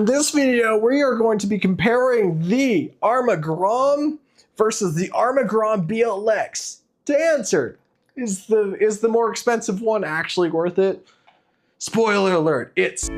In this video, we are going to be comparing the Arrma Grom versus the Arrma Grom BLX. To answer, is the more expensive one actually worth it? Spoiler alert, it's...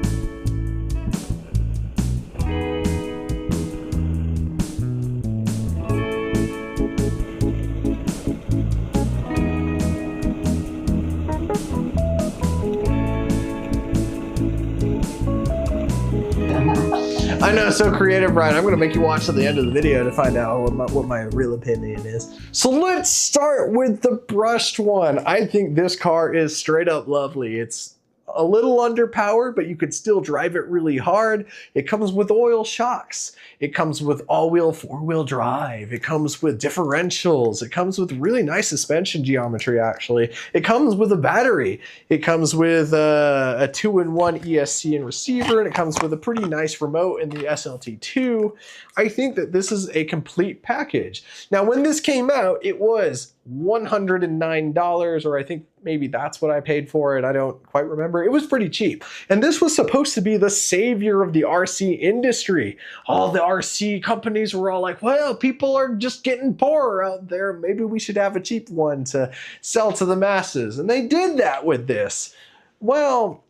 I know, so creative, Brian. I'm gonna make you watch to the end of the video to find out what my real opinion is. So let's start with the brushed one. I think this car is straight up lovely. It's a little underpowered, but you could still drive it really hard. It comes with oil shocks. It comes with all-wheel, four-wheel drive. It comes with differentials. It comes with really nice suspension geometry, actually. It comes with a battery. It comes with a 2-in-1 ESC and receiver, and it comes with a pretty nice remote in the SLT2. I think that this is a complete package. Now, when this came out, it was $109, or I think maybe that's what I paid for it. I don't quite remember. It was pretty cheap. And this was supposed to be the savior of the RC industry. All the RC companies were all like, well, people are just getting poorer out there. Maybe we should have a cheap one to sell to the masses. And they did that with this. Well,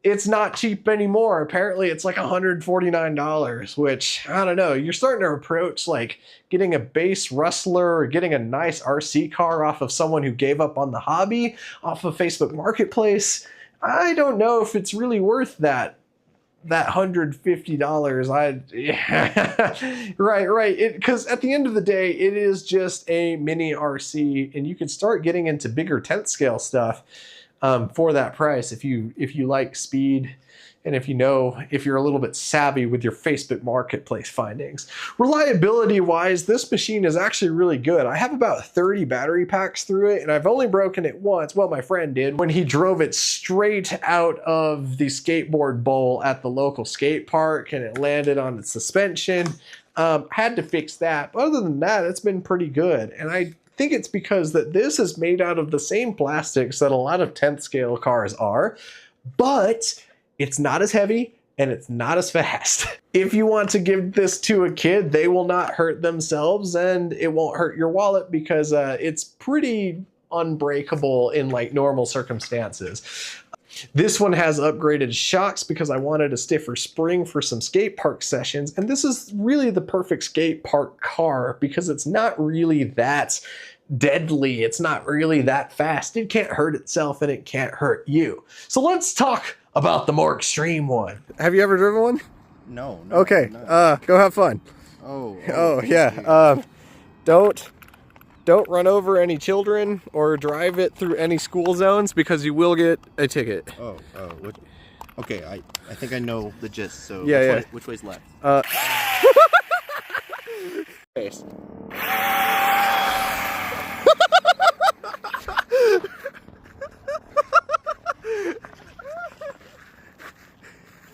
it's not cheap anymore. Apparently it's like $149, which, I don't know, you're starting to approach like getting a base Rustler or getting a nice RC car off of someone who gave up on the hobby off of Facebook Marketplace. I don't know if it's really worth that $150. Right. Because at the end of the day, it is just a mini RC, and you can start getting into bigger 10th scale stuff for that price if you like speed and if you're a little bit savvy with your Facebook Marketplace findings. Reliability wise, this machine is actually really good. I have about 30 battery packs through it, and I've only broken it once. Well, my friend did when he drove it straight out of the skateboard bowl at the local skate park, and it landed on its suspension. Had to fix that, but other than that, it's been pretty good. And I think it's because that this is made out of the same plastics that a lot of 10th scale cars are, but it's not as heavy and it's not as fast. If you want to give this to a kid, they will not hurt themselves and it won't hurt your wallet because it's pretty unbreakable in like normal circumstances. This one has upgraded shocks because I wanted a stiffer spring for some skate park sessions. And this is really the perfect skate park car because it's not really that deadly. It's not really that fast. It can't hurt itself and it can't hurt you. So let's talk about the more extreme one. Have you ever driven one? No. Okay, go have fun. Oh yeah. Don't run over any children or drive it through any school zones because you will get a ticket. Okay, I think I know the gist. So yeah, which way's left? Face.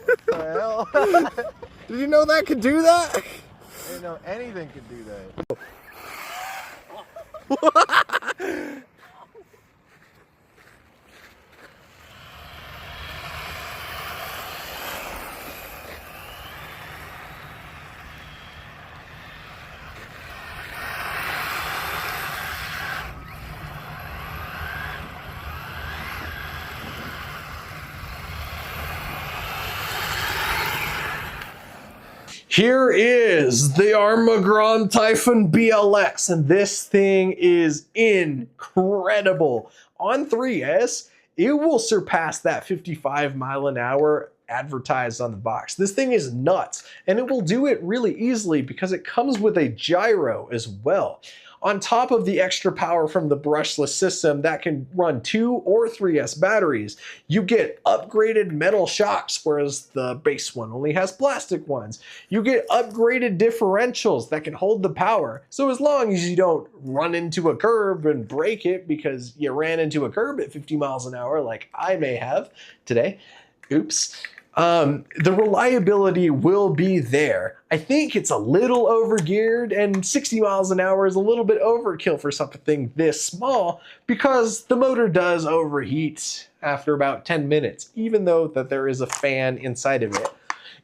What the hell? Did you know that could do that? I didn't know anything could do that. Here is the Arrma Typhon BLX, and this thing is incredible. On 3S, it will surpass that 55 mile an hour advertised on the box. This thing is nuts, and it will do it really easily because it comes with a gyro as well. On top of the extra power from the brushless system that can run 2 or 3S batteries, you get upgraded metal shocks, whereas the base one only has plastic ones. You get upgraded differentials that can hold the power. So as long as you don't run into a curb and break it because you ran into a curb at 50 miles an hour like I may have today, oops. The reliability will be there. I think it's a little overgeared, and 60 miles an hour is a little bit overkill for something this small because the motor does overheat after about 10 minutes, even though that there is a fan inside of it.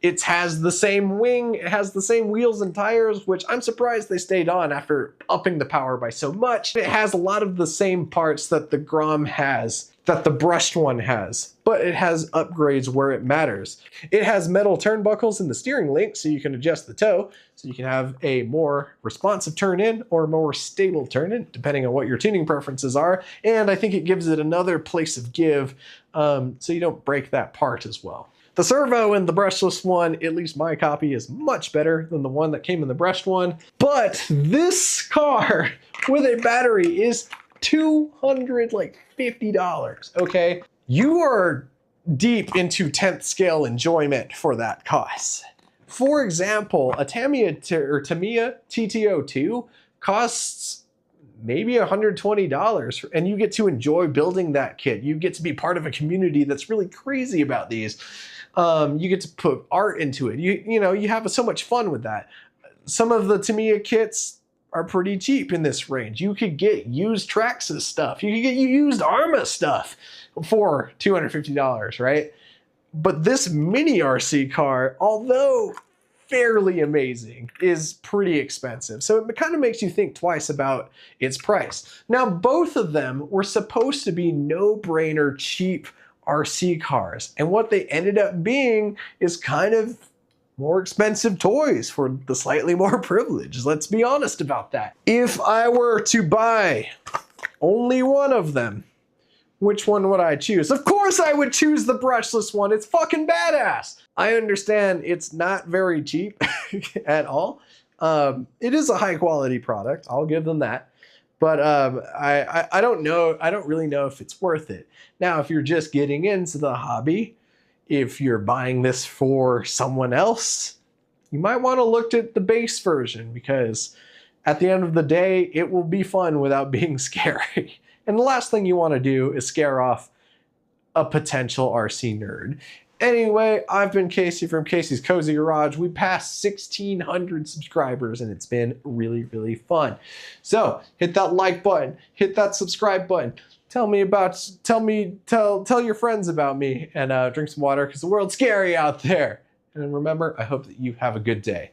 It has the same wing, it has the same wheels and tires, which I'm surprised they stayed on after upping the power by so much. It has a lot of the same parts that the Grom has, that the brushed one has, but it has upgrades where it matters. It has metal turnbuckles in the steering link so you can adjust the toe, so you can have a more responsive turn in or a more stable turn in, depending on what your tuning preferences are. And I think it gives it another place of give, so you don't break that part as well. The servo in the brushless one, at least my copy, is much better than the one that came in the brushed one. But this car with a battery is $250, okay? You are deep into 10th scale enjoyment for that cost. For example, a Tamiya TTO2 costs maybe $120, and you get to enjoy building that kit. You get to be part of a community that's really crazy about these. You get to put art into it. You know, you have so much fun with that. Some of the Tamiya kits are pretty cheap in this range. You could get used Traxxas stuff. You could get used Arrma stuff for $250, right? But this mini RC car, although fairly amazing, is pretty expensive. So it kind of makes you think twice about its price. Now, both of them were supposed to be no-brainer cheap RC cars, and what they ended up being is kind of more expensive toys for the slightly more privileged. Let's be honest about that. If I were to buy only one of them, which one would I choose? Of course I would choose the brushless one. It's fucking badass. I understand it's not very cheap at all. It is a high quality product, I'll give them that. But I don't know, I don't really know if it's worth it. Now, if you're just getting into the hobby, if you're buying this for someone else, you might want to look at the base version, because at the end of the day, it will be fun without being scary. And the last thing you want to do is scare off a potential RC nerd. Anyway, I've been Casey from Casey's Cozy Garage. We passed 1,600 subscribers, and it's been really, really fun. So hit that like button, hit that subscribe button. Tell your friends about me, and drink some water, because the world's scary out there. And remember, I hope that you have a good day.